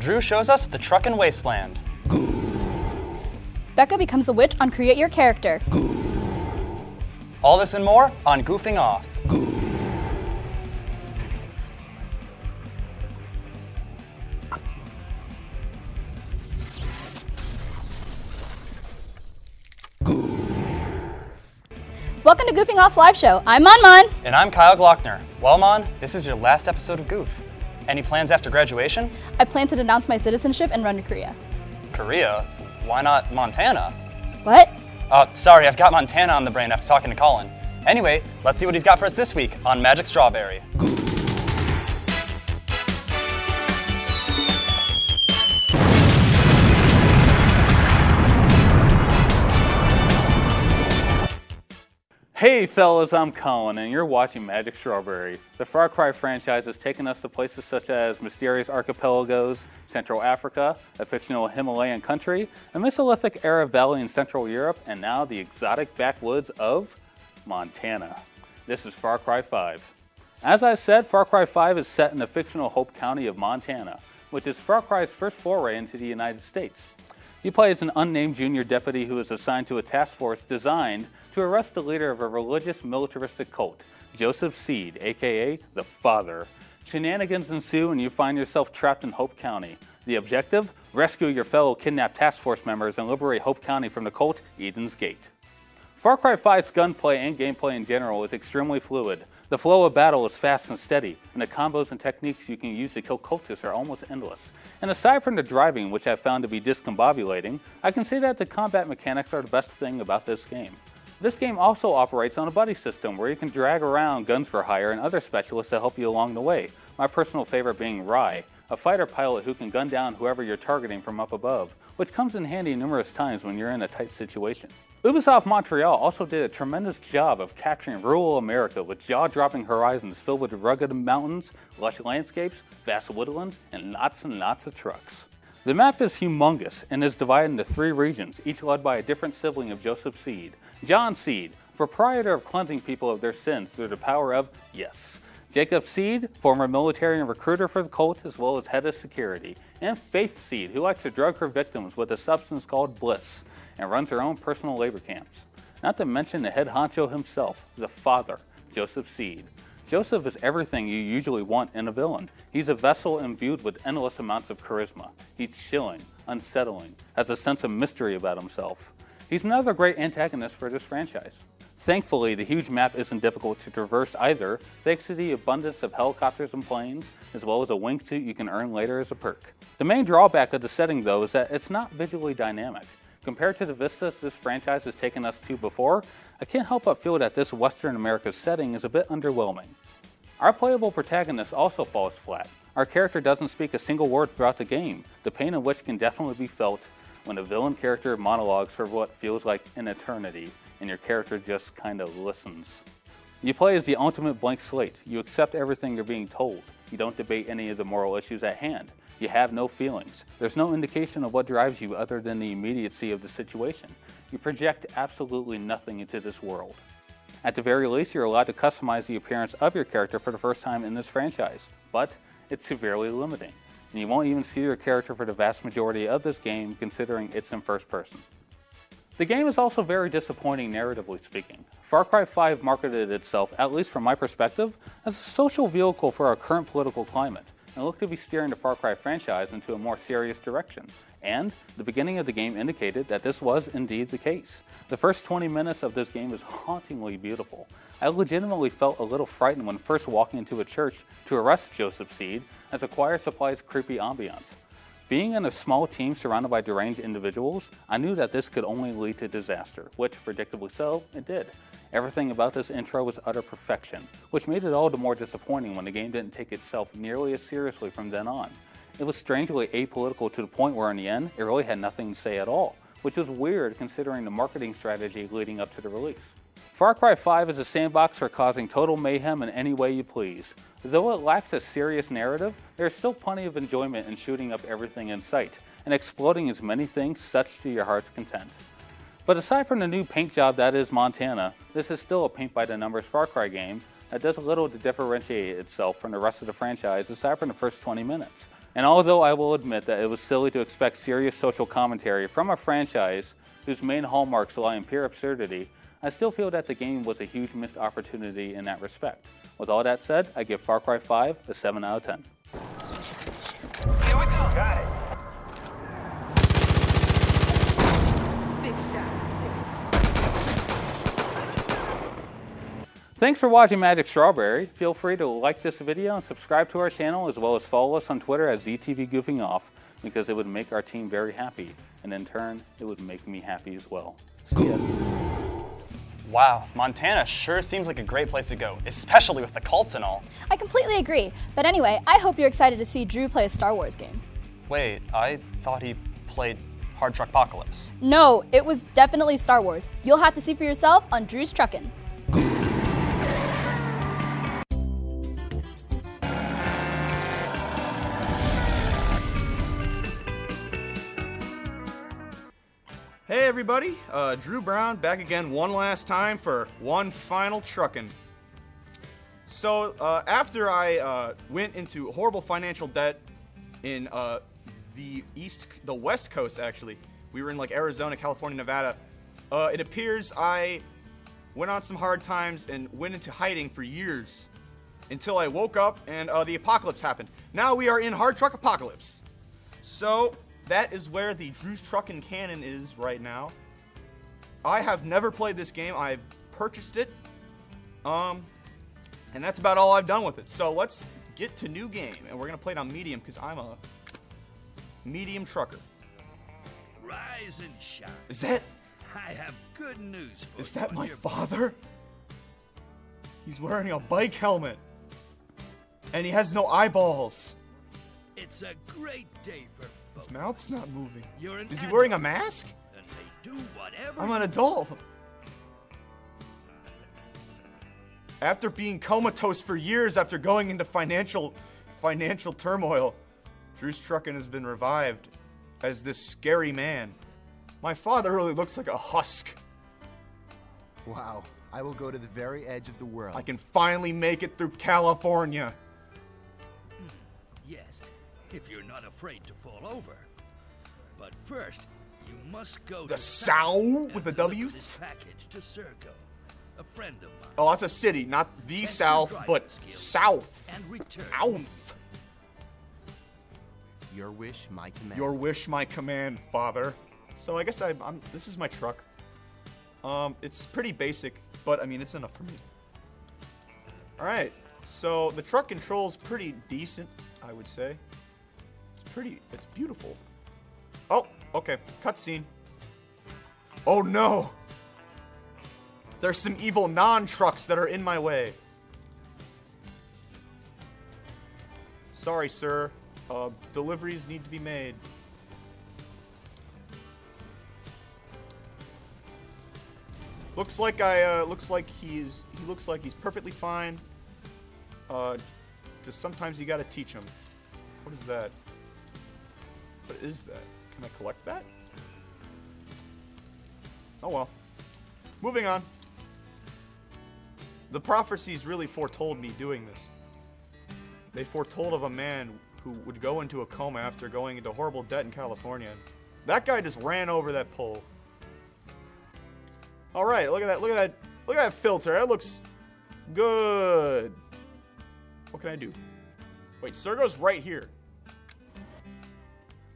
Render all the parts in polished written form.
Drew shows us the truckin' wasteland. Becca becomes a witch on Create Your Character. All this and more on Goofing Off. Welcome to Goofing Off's live show. I'm Mon. And I'm Kyle Glockner. Well, Mon, this is your last episode of Goof. Any plans after graduation? I plan to denounce my citizenship and run to Korea. Korea? Why not Montana? What? Sorry, I've got Montana on the brain after talking to Colin. Anyway, let's see what he's got for us this week on Magic Strawberry. Hey fellas, I'm Colin and you're watching Magic Strawberry. The Far Cry franchise has taken us to places such as mysterious archipelagos, Central Africa, a fictional Himalayan country, a Mesolithic era valley in Central Europe, and now the exotic backwoods of Montana. This is Far Cry 5. As I said, Far Cry 5 is set in the fictional Hope County of Montana, which is Far Cry's first foray into the United States. You play as an unnamed junior deputy who is assigned to a task force designed to arrest the leader of a religious militaristic cult, Joseph Seed, aka the Father. Shenanigans ensue and you find yourself trapped in Hope County. The objective? Rescue your fellow kidnapped task force members and liberate Hope County from the cult Eden's Gate. Far Cry 5's gunplay and gameplay in general is extremely fluid. The flow of battle is fast and steady, and the combos and techniques you can use to kill cultists are almost endless. And aside from the driving, which I've found to be discombobulating, I can say that the combat mechanics are the best thing about this game. This game also operates on a buddy system where you can drag around guns for hire and other specialists to help you along the way, my personal favorite being Rye, a fighter pilot who can gun down whoever you're targeting from up above, which comes in handy numerous times when you're in a tight situation. Ubisoft Montreal also did a tremendous job of capturing rural America with jaw-dropping horizons filled with rugged mountains, lush landscapes, vast woodlands, and lots of trucks. The map is humongous and is divided into 3 regions, each led by a different sibling of Joseph Seed. John Seed, proprietor of cleansing people of their sins through the power of yes. Jacob Seed, former military and recruiter for the cult as well as head of security. And Faith Seed, who likes to drug her victims with a substance called bliss and runs her own personal labor camps. Not to mention the head honcho himself, the Father, Joseph Seed. Joseph is everything you usually want in a villain. He's a vessel imbued with endless amounts of charisma. He's chilling, unsettling, has a sense of mystery about himself. He's another great antagonist for this franchise. Thankfully, the huge map isn't difficult to traverse either, thanks to the abundance of helicopters and planes, as well as a wingsuit you can earn later as a perk. The main drawback of the setting, though, is that it's not visually dynamic. Compared to the vistas this franchise has taken us to before, I can't help but feel that this Western America setting is a bit underwhelming. Our playable protagonist also falls flat. Our character doesn't speak a single word throughout the game, the pain of which can definitely be felt when a villain character monologues for what feels like an eternity, and your character just kind of listens. You play as the ultimate blank slate. You accept everything you're being told. You don't debate any of the moral issues at hand. You have no feelings. There's no indication of what drives you other than the immediacy of the situation. You project absolutely nothing into this world. At the very least, you're allowed to customize the appearance of your character for the first time in this franchise, but it's severely limiting. And you won't even see your character for the vast majority of this game, considering it's in first person. The game is also very disappointing narratively speaking. Far Cry 5 marketed itself, at least from my perspective, as a social vehicle for our current political climate, and looked to be steering the Far Cry franchise into a more serious direction. And the beginning of the game indicated that this was indeed the case. The first 20 minutes of this game is hauntingly beautiful. I legitimately felt a little frightened when first walking into a church to arrest Joseph Seed, as the choir supplies creepy ambiance. Being in a small team surrounded by deranged individuals, I knew that this could only lead to disaster, which, predictably so, it did. Everything about this intro was utter perfection, which made it all the more disappointing when the game didn't take itself nearly as seriously from then on. It was strangely apolitical to the point where in the end, it really had nothing to say at all, which was weird considering the marketing strategy leading up to the release. Far Cry 5 is a sandbox for causing total mayhem in any way you please. Though it lacks a serious narrative, there is still plenty of enjoyment in shooting up everything in sight, and exploding as many things such to your heart's content. But aside from the new paint job that is Montana, this is still a paint-by-the-numbers Far Cry game that does little to differentiate itself from the rest of the franchise aside from the first 20 minutes. And although I will admit that it was silly to expect serious social commentary from a franchise whose main hallmarks lie in pure absurdity, I still feel that the game was a huge missed opportunity in that respect. With all that said, I give Far Cry 5 a 7 out of 10. Here we go. Got it. Thanks for watching Magic Strawberry. Feel free to like this video and subscribe to our channel, as well as follow us on Twitter at ZTV Goofing Off, because it would make our team very happy, and in turn, it would make me happy as well. See ya. Wow, Montana sure seems like a great place to go, especially with the cults and all. I completely agree. But anyway, I hope you're excited to see Drew play a Star Wars game. Wait, I thought he played Hard Truck Apocalypse. No, it was definitely Star Wars. You'll have to see for yourself on Drew's Truckin'. Hey everybody, Drew Brown back again one last time for one final truckin'. So after I went into horrible financial debt in the West Coast actually, we were in like Arizona, California, Nevada. It appears I went on some hard times and went into hiding for years until I woke up and the apocalypse happened. Now we are in Hard Truck Apocalypse. So that is where the Drew's Truckin' canon is right now. I have never played this game. I've purchased it. And that's about all I've done with it. So let's get to new game. And we're going to play it on medium because I'm a medium trucker. Rise and shine. Is that... I have good news for you. Is that on my your father? He's wearing a bike helmet. And he has no eyeballs. It's a great day for both. His mouth's not moving. You're an Is he wearing a adult, mask? And they do whatever. I'm an adult. After being comatose for years after going into financial turmoil, Drew's Truckin' has been revived as this scary man. My father really looks like a husk. Wow, I will go to the very edge of the world. I can finally make it through California. Yes, if you're not afraid to fall over. But first, you must go The to Sow and with a deliver W? this package to Sergo, a friend of mine. Oh, that's a city, not the Test South, your but driving skills South. And return. South. Your wish, my command. Your wish, my command, father. So I guess this is my truck. It's pretty basic, but I mean, it's enough for me. All right, so the truck control's pretty decent, I would say. It's beautiful. Oh, okay, cutscene. Oh no! There's some evil non-trucks that are in my way. Sorry, sir. Deliveries need to be made. Looks like he's perfectly fine. Just sometimes you gotta teach him. What is that? What is that? Can I collect that? Oh well. Moving on. The prophecies really foretold me doing this. They foretold of a man who would go into a coma after going into horrible debt in California. That guy just ran over that pole. All right, look at that. Look at that filter. That looks good. What can I do? Wait, Sergo's right here.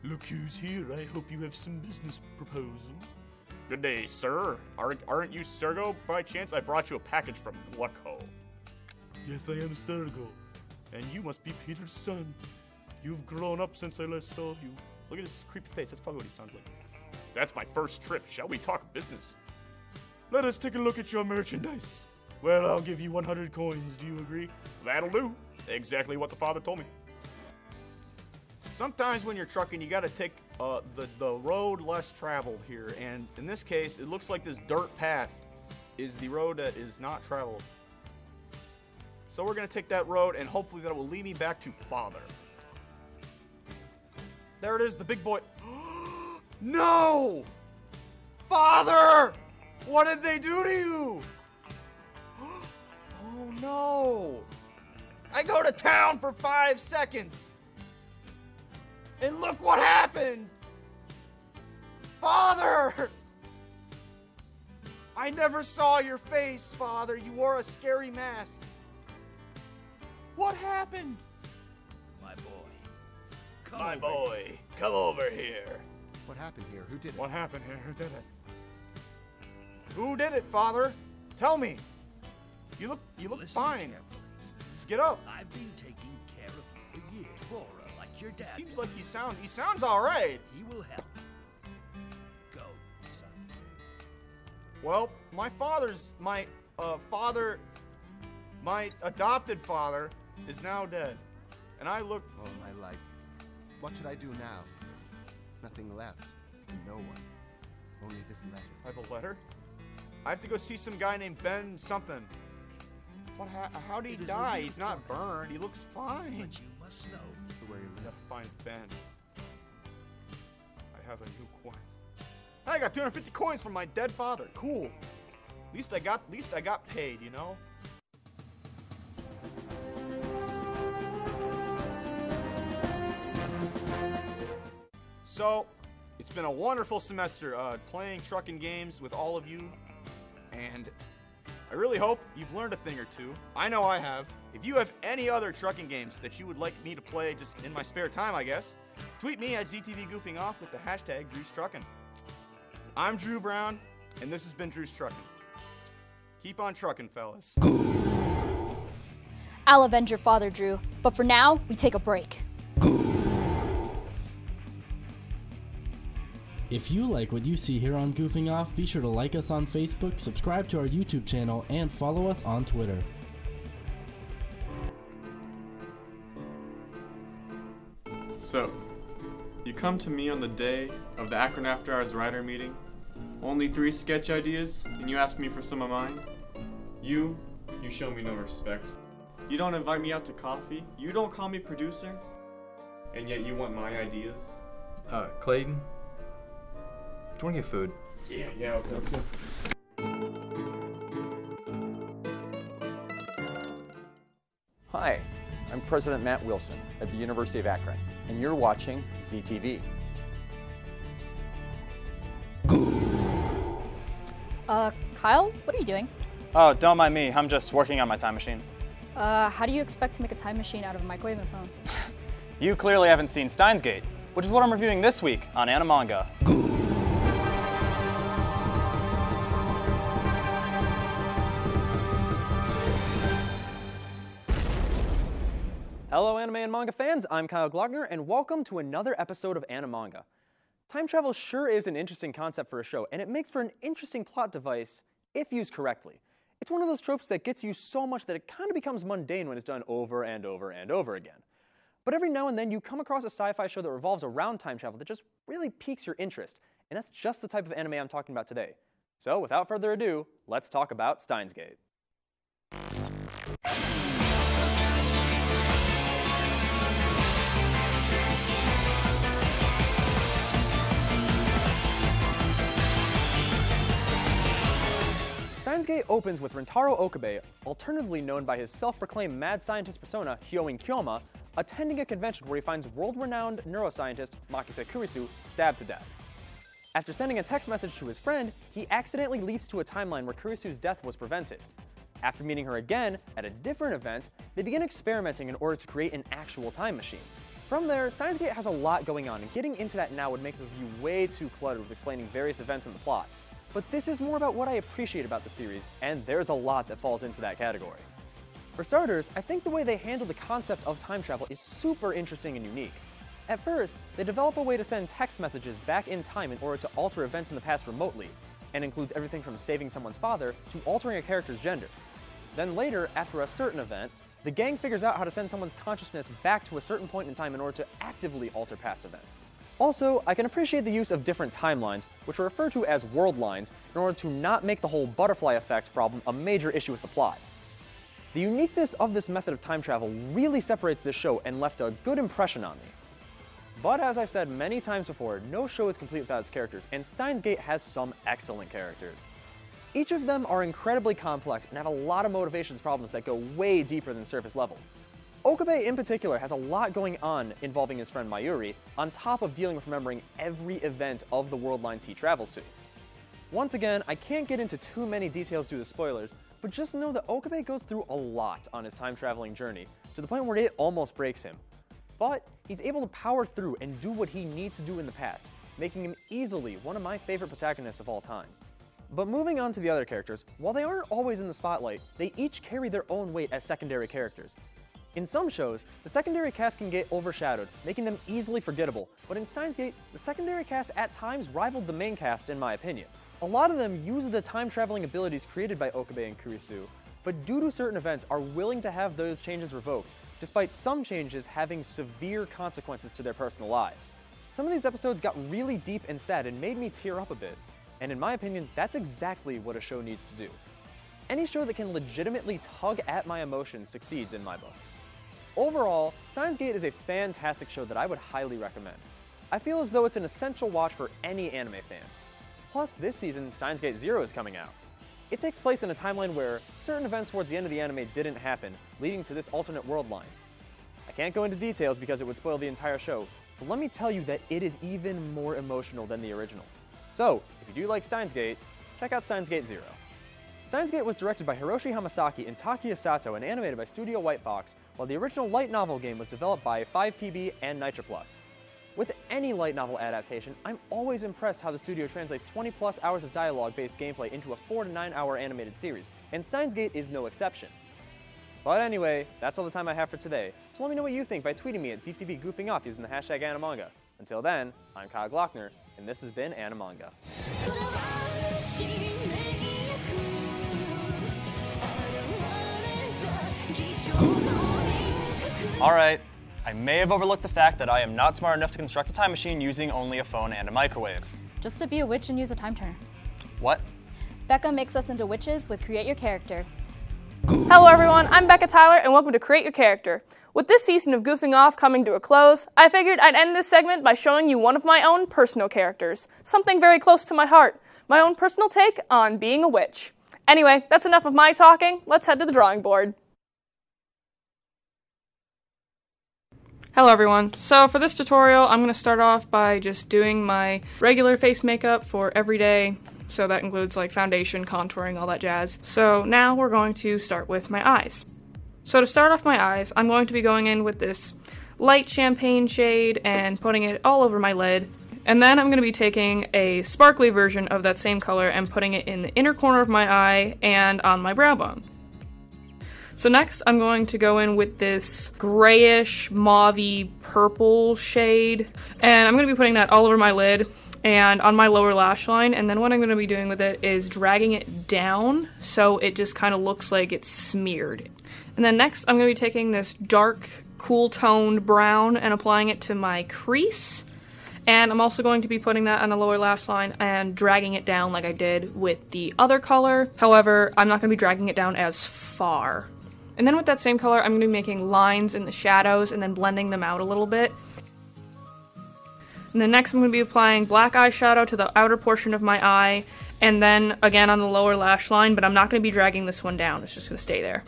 Look who's here. I hope you have some business proposal. Good day, sir. Aren't you Sergo by chance? I brought you a package from Glucko. Yes, I am Sergo. And you must be Peter's son. You've grown up since I last saw you. Look at his creepy face. That's probably what he sounds like. That's my first trip. Shall we talk business? Let us take a look at your merchandise. Well, I'll give you 100 coins. Do you agree? That'll do. Exactly what the father told me. Sometimes when you're trucking, you gotta take the road less traveled here. And in this case, it looks like this dirt path is the road that is not traveled. So we're gonna take that road, and hopefully that will lead me back to father. There it is, the big boy. No! Father! What did they do to you? Oh no! I go to town for 5 seconds. And look what happened! Father! I never saw your face, Father. You wore a scary mask. What happened? My boy. Come My over boy, come over here. What happened here? Who did it? What happened here? Who did it? Who did it, Father? Tell me. You look Listen fine. carefully. Just get up. I've been taking care of you for years. Bora, like your dad. Seems did. like he sounds all right. He will help. Go, son. Well, my adopted father is now dead. And I look, Oh, my life. What should I do now? Nothing left. And no one. Only this letter. I have a letter? I have to go see some guy named Ben something. How did he It is a die? real He's not story. burned. He looks fine. But you must know. Where he Gotta lives. find Ben. I have a new coin. I got 250 coins from my dead father. Cool. At least I got paid, you know? So, it's been a wonderful semester playing trucking games with all of you, and I really hope you've learned a thing or two. I know I have. If you have any other trucking games that you would like me to play just in my spare time, I guess, tweet me at ZTV Goofing Off with the hashtag Drew's Truckin'. I'm Drew Brown, and this has been Drew's Truckin'. Keep on trucking, fellas. I'll avenge your father, Drew. But for now, we take a break. If you like what you see here on Goofing Off, be sure to like us on Facebook, subscribe to our YouTube channel, and follow us on Twitter. So, you come to me on the day of the Akron After Hours writer meeting, only 3 sketch ideas, and you ask me for some of mine? You show me no respect. You don't invite me out to coffee, you don't call me producer, and yet you want my ideas? Clayton? Do you want to get food? Yeah, okay, let's go. Hi, I'm President Matt Wilson at the University of Akron, and you're watching ZTV. Kyle, what are you doing? Oh, don't mind me. I'm just working on my time machine. How do you expect to make a time machine out of a microwave and phone? You clearly haven't seen Steins Gate, which is what I'm reviewing this week on Animanga. Hello anime and manga fans, I'm Kyle Glockner, and welcome to another episode of Animanga. Time travel sure is an interesting concept for a show, and it makes for an interesting plot device if used correctly. It's one of those tropes that gets used so much that it kind of becomes mundane when it's done over and over and over again. But every now and then you come across a sci-fi show that revolves around time travel that just really piques your interest, and that's just the type of anime I'm talking about today. So without further ado, let's talk about Steins Gate. Steins Gate opens with Rintaro Okabe, alternatively known by his self-proclaimed mad scientist persona, Hyoin Kyoma, attending a convention where he finds world-renowned neuroscientist Makise Kurisu stabbed to death. After sending a text message to his friend, he accidentally leaps to a timeline where Kurisu's death was prevented. After meeting her again at a different event, they begin experimenting in order to create an actual time machine. From there, Steins Gate has a lot going on, and getting into that now would make this review way too cluttered with explaining various events in the plot. But this is more about what I appreciate about the series, and there's a lot that falls into that category. For starters, I think the way they handle the concept of time travel is super interesting and unique. At first, they develop a way to send text messages back in time in order to alter events in the past remotely, and includes everything from saving someone's father to altering a character's gender. Then later, after a certain event, the gang figures out how to send someone's consciousness back to a certain point in time in order to actively alter past events. Also, I can appreciate the use of different timelines, which are referred to as world lines, in order to not make the whole butterfly effect problem a major issue with the plot. The uniqueness of this method of time travel really separates this show and left a good impression on me. But as I've said many times before, no show is complete without its characters, and Steins Gate has some excellent characters. Each of them are incredibly complex and have a lot of motivations problems that go way deeper than surface level. Okabe in particular has a lot going on involving his friend Mayuri, on top of dealing with remembering every event of the world lines he travels to. Once again, I can't get into too many details due to spoilers, but just know that Okabe goes through a lot on his time-traveling journey, to the point where it almost breaks him. But he's able to power through and do what he needs to do in the past, making him easily one of my favorite protagonists of all time. But moving on to the other characters, while they aren't always in the spotlight, they each carry their own weight as secondary characters. In some shows, the secondary cast can get overshadowed, making them easily forgettable, but in Steins Gate, the secondary cast at times rivaled the main cast in my opinion. A lot of them use the time-traveling abilities created by Okabe and Kurisu, but due to certain events are willing to have those changes revoked, despite some changes having severe consequences to their personal lives. Some of these episodes got really deep and sad and made me tear up a bit, and in my opinion, that's exactly what a show needs to do. Any show that can legitimately tug at my emotions succeeds in my book. Overall, Steins Gate is a fantastic show that I would highly recommend. I feel as though it's an essential watch for any anime fan. Plus, this season, Steins Gate Zero is coming out. It takes place in a timeline where certain events towards the end of the anime didn't happen, leading to this alternate world line. I can't go into details because it would spoil the entire show, but let me tell you that it is even more emotional than the original. So, if you do like Steins Gate, check out Steins Gate Zero. Steins Gate was directed by Hiroshi Hamasaki and Takuya Sato and animated by Studio White Fox, while the original light novel game was developed by 5PB and Nitro Plus. With any light novel adaptation, I'm always impressed how the studio translates 20+ hours of dialogue-based gameplay into a 4 to 9 hour animated series, and Steins Gate is no exception. But anyway, that's all the time I have for today, so let me know what you think by tweeting me at ZTV Goofing Off using the hashtag Animanga. Until then, I'm Kyle Glockner, and this has been Animanga. Alright, I may have overlooked the fact that I am not smart enough to construct a time machine using only a phone and a microwave. Just to be a witch and use a time turner. What? Becca makes us into witches with Create Your Character. Hello everyone, I'm Becca Tyler and welcome to Create Your Character. With this season of Goofing Off coming to a close, I figured I'd end this segment by showing you one of my own personal characters. Something very close to my heart. My own personal take on being a witch. Anyway, that's enough of my talking. Let's head to the drawing board. Hello everyone. So for this tutorial, I'm going to start off by just doing my regular face makeup for every day. So that includes like foundation, contouring, all that jazz. So now we're going to start with my eyes. So to start off my eyes, I'm going to be going in with this light champagne shade and putting it all over my lid. And then I'm going to be taking a sparkly version of that same color and putting it in the inner corner of my eye and on my brow bone. So next, I'm going to go in with this grayish, mauve-y purple shade, and I'm going to be putting that all over my lid and on my lower lash line, and then what I'm going to be doing with it is dragging it down so it just kind of looks like it's smeared. And then next, I'm going to be taking this dark, cool-toned brown and applying it to my crease, and I'm also going to be putting that on the lower lash line and dragging it down like I did with the other color. However, I'm not going to be dragging it down as far. And then with that same color, I'm going to be making lines in the shadows and then blending them out a little bit. And then next I'm going to be applying black eyeshadow to the outer portion of my eye, and then again on the lower lash line, but I'm not going to be dragging this one down, it's just going to stay there.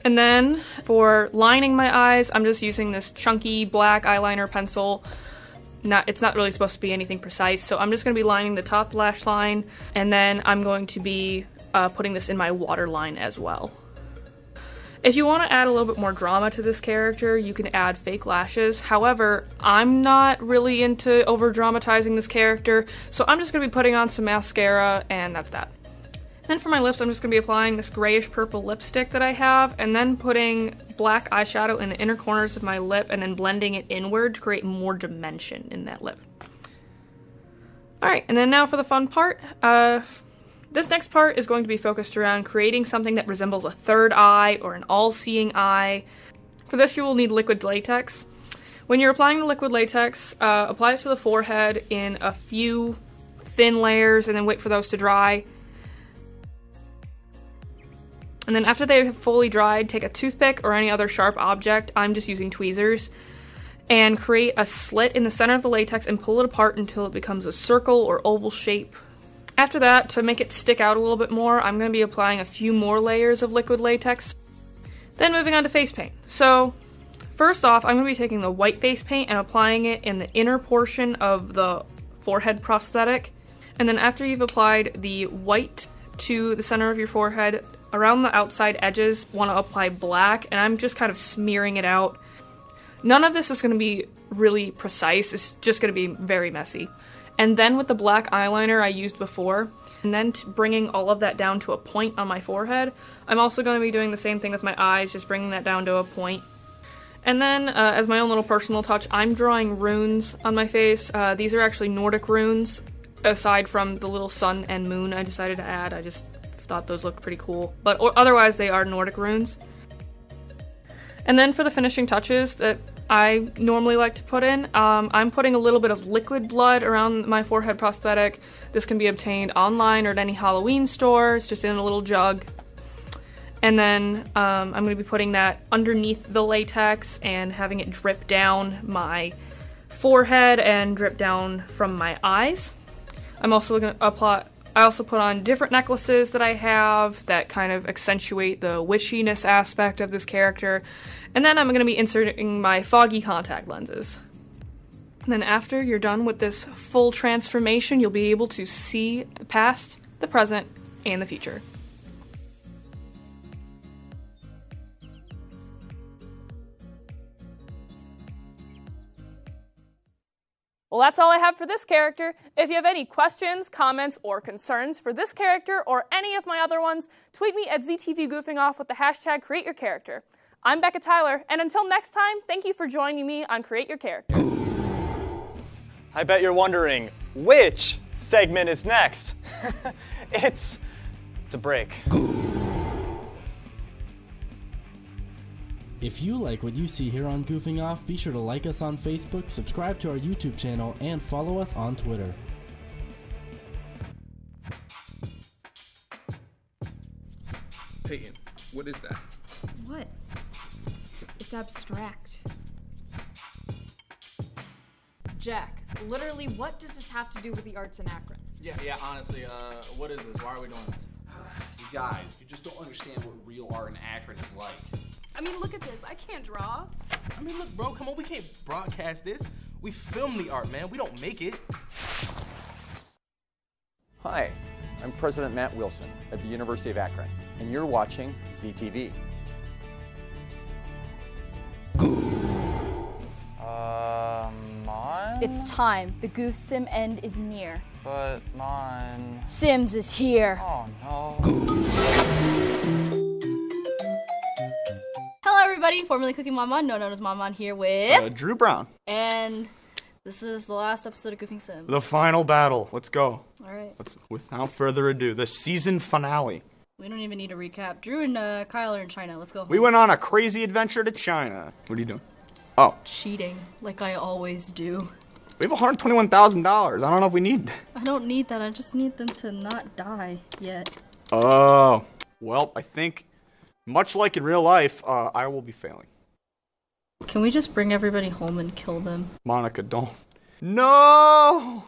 And then for lining my eyes, I'm just using this chunky black eyeliner pencil. It's not really supposed to be anything precise, so I'm just going to be lining the top lash line, and then I'm going to be putting this in my waterline as well. If you want to add a little bit more drama to this character, you can add fake lashes. However, I'm not really into over-dramatizing this character, so I'm just going to be putting on some mascara, and that's that. Then for my lips, I'm just going to be applying this grayish purple lipstick that I have, and then putting black eyeshadow in the inner corners of my lip, and then blending it inward to create more dimension in that lip. Alright, and then now for the fun part. This next part is going to be focused around creating something that resembles a third eye or an all-seeing eye. For this you will need liquid latex. When you're applying the liquid latex, apply it to the forehead in a few thin layers and then wait for those to dry. And then after they have fully dried, take a toothpick or any other sharp object, I'm just using tweezers, and create a slit in the center of the latex and pull it apart until it becomes a circle or oval shape. After that, to make it stick out a little bit more, I'm going to be applying a few more layers of liquid latex. Then moving on to face paint. So first off, I'm going to be taking the white face paint and applying it in the inner portion of the forehead prosthetic. And then after you've applied the white to the center of your forehead, around the outside edges, want to apply black, and I'm just kind of smearing it out. None of this is going to be really precise, it's just going to be very messy. And then with the black eyeliner I used before, and then bringing all of that down to a point on my forehead, I'm also going to be doing the same thing with my eyes, just bringing that down to a point. And then, as my own little personal touch, I'm drawing runes on my face. These are actually Nordic runes, aside from the little sun and moon I decided to add. I just thought those looked pretty cool. But otherwise, they are Nordic runes. And then for the finishing touches that I normally like to put in, I'm putting a little bit of liquid blood around my forehead prosthetic. This can be obtained online or at any Halloween store. It's just in a little jug. And then I'm going to be putting that underneath the latex and having it drip down my forehead and drip down from my eyes. I'm also going to apply. I also put on different necklaces that I have that kind of accentuate the witchiness aspect of this character. And then I'm going to be inserting my foggy contact lenses. And then after you're done with this full transformation, you'll be able to see the past, the present, and the future. Well, that's all I have for this character. If you have any questions, comments, or concerns for this character or any of my other ones, tweet me at ZTVGoofingOff with the hashtag #CreateYourCharacter. I'm Becca Tyler, and until next time, thank you for joining me on Create Your Character. I bet you're wondering, which segment is next? It's a break. If you like what you see here on Goofing Off, be sure to like us on Facebook, subscribe to our YouTube channel, and follow us on Twitter. Peyton, what is that? What? It's abstract. Jack, literally, what does this have to do with the arts in Akron? Yeah, honestly, what is this? Why are we doing this? You guys, you just don't understand what real art in Akron is like. I mean, look at this. I can't draw. I mean, look, bro, come on. We can't broadcast this. We film the art, man. We don't make it. Hi, I'm President Matt Wilson at the University of Akron, and you're watching ZTV. Mine? It's time. The Goof Sim end is near. But mine... Sims is here. Oh, no. Hello, everybody. Formerly Cooking Monmon, known as Monmon, here with... Drew Brown. And this is the last episode of Goofing Sim. The final battle. Let's go. All right. Without further ado, the season finale. We don't even need a recap. Drew and Kyle are in China. Let's go. We went on a crazy adventure to China. What are you doing? Oh. Cheating, like I always do. We have $121,000. I don't know if we need that. I don't need that. I just need them to not die yet. Oh. Well, I think, much like in real life, I will be failing. Can we just bring everybody home and kill them? Monica, don't. No!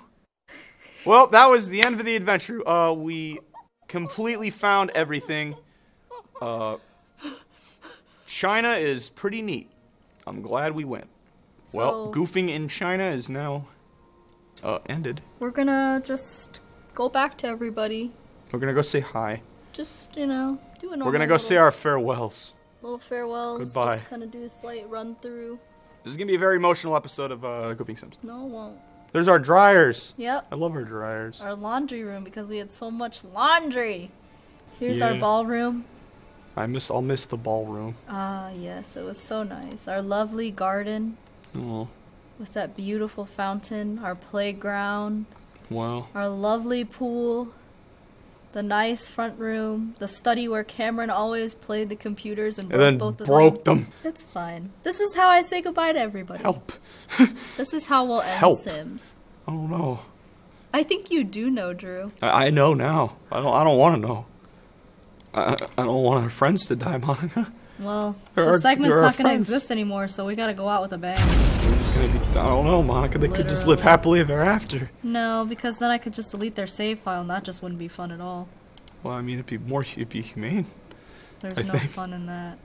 Well, that was the end of the adventure. We completely found everything. China is pretty neat. I'm glad we went. So, well, goofing in China is now ended. We're gonna just go back to everybody. We're gonna go say hi. Just, do a normal We're gonna go say our farewells. Little farewells. Goodbye. Just kind of do a slight run through. This is gonna be a very emotional episode of Goofing Sims. No, it won't. There's our dryers. Yep. I love our dryers. Our laundry room, because we had so much laundry. Here's our ballroom. I'll miss the ballroom. Ah, yes, it was so nice. Our lovely garden. Oh. With that beautiful fountain. Our playground. Wow. Our lovely pool. The nice front room. The study where Cameron always played the computers and broke both of them. broke them. It's fine. This is how I say goodbye to everybody. Help. This is how we'll end Sims. I don't know. I think you do know, Drew. I know now. I don't want to know. I don't want our friends to die, Monica. Well, the segment's not going to exist anymore, so we got to go out with a bang. I don't know, Monica. They could just live happily ever after. No, because then I could just delete their save file, and that just wouldn't be fun at all. Well, I mean, it'd be humane. There's no fun in that.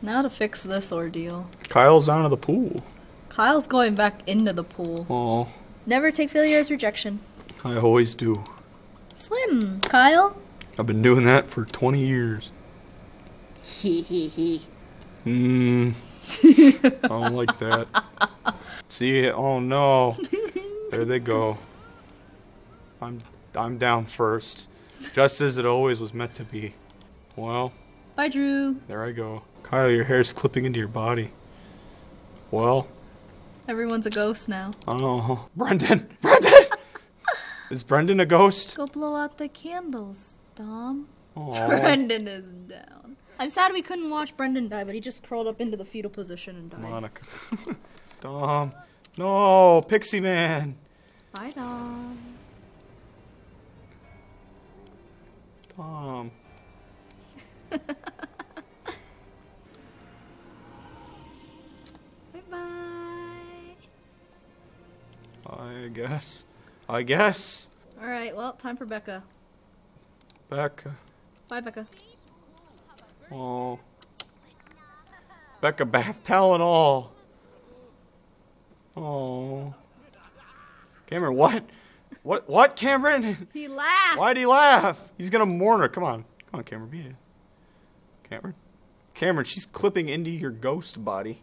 Now to fix this ordeal. Kyle's out of the pool. Kyle's going back into the pool. Oh, Never take failure as rejection. I always do. Swim, Kyle. I've been doing that for 20 years. Hee hee hee. I don't like that. See it? Oh no. There they go. I'm down first. Just as it always was meant to be. Well. Bye, Drew. There I go. Kyle, your hair's clipping into your body. Well. Everyone's a ghost now. Oh. Brendan! Is Brendan a ghost? Go blow out the candles, Dom. Aw. Brendan is down. I'm sad we couldn't watch Brendan die, but he just curled up into the fetal position and died. Monica. Dom. No, Pixie Man. Bye, Dom. Dom. Bye-bye. I guess. Alright, well, time for Becca. Becca. Bye, Becca. Oh. Becca bath towel and all. Oh. Cameron, what? What, Cameron? He laughed. Why'd he laugh? He's gonna mourn her. Come on, Cameron, be it. Cameron, she's clipping into your ghost body.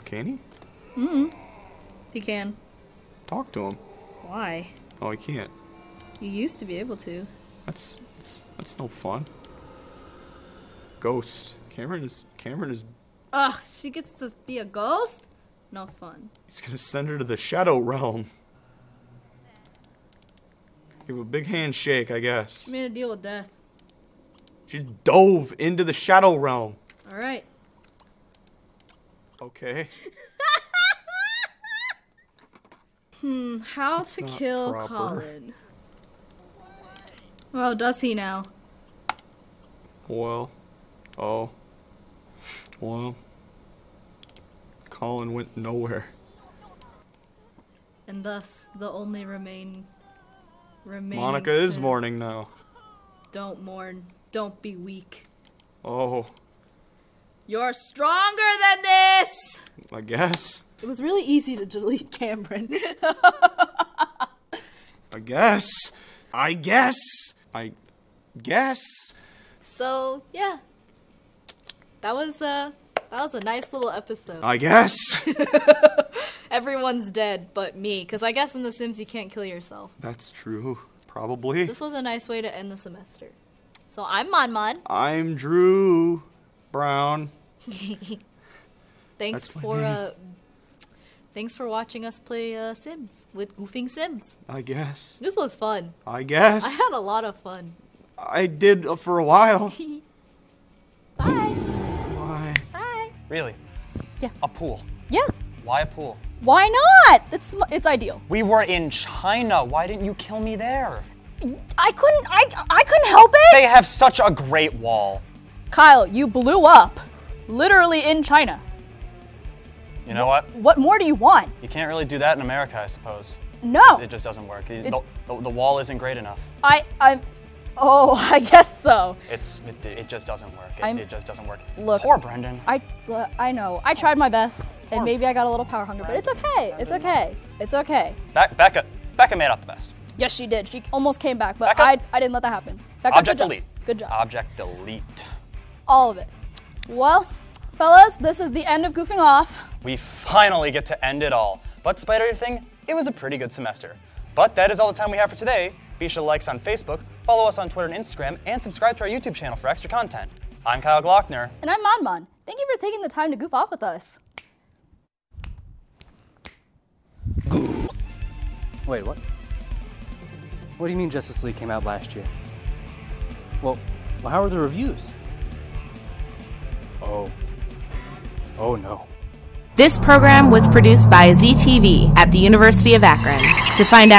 Can he? He can. Talk to him. Why? Oh, he can't. You used to be able to. That's no fun. Ghost. Cameron is. Ugh, she gets to be a ghost? No fun. He's gonna send her to the shadow realm. Give a big handshake, I guess. She made a deal with death. She dove into the shadow realm. Alright. Okay. How to kill proper. Colin. Well, does he now? Well. Oh. Well. Colin went nowhere. And thus, the only remaining Monica is sin. mourning now. Don't mourn. Don't be weak. Oh. You're stronger than this! I guess. It was really easy to delete Cameron. I guess. So, yeah. That was a nice little episode. I guess. Everyone's dead but me, because I guess in The Sims you can't kill yourself. That's true. Probably. This was a nice way to end the semester. So I'm Mon. I'm Drew Brown. Thanks for watching us play Sims with Goofing Sims. I guess. This was fun. I guess. I had a lot of fun. I did for a while. Bye. Bye. Bye. Really? Yeah. A pool? Yeah. Why a pool? Why not? It's ideal. We were in China. Why didn't you kill me there? I couldn't help it. They have such a great wall. Kyle, you blew up. Literally in China. You know what? What more do you want? You can't really do that in America, I suppose. No. It just doesn't work. The wall isn't great enough. Oh, I guess so. It just doesn't work. It just doesn't work. Look, poor Brendan. I know. I tried my best, and maybe I got a little power hunger, but it's okay. It's okay. It's okay. Becca made out the best. Yes, she did. She almost came back, but I didn't let that happen. Becca, Object delete. Good job. Object delete. All of it. Well, fellas, this is the end of Goofing Off. We finally get to end it all. But despite everything, it was a pretty good semester. But that is all the time we have for today. Be sure to like us on Facebook, follow us on Twitter and Instagram, and subscribe to our YouTube channel for extra content. I'm Kyle Glockner. And I'm Mon. Thank you for taking the time to goof off with us. Wait, what? What do you mean Justice League came out last year? Well, how are the reviews? Oh no. This program was produced by ZTV at the University of Akron. To find out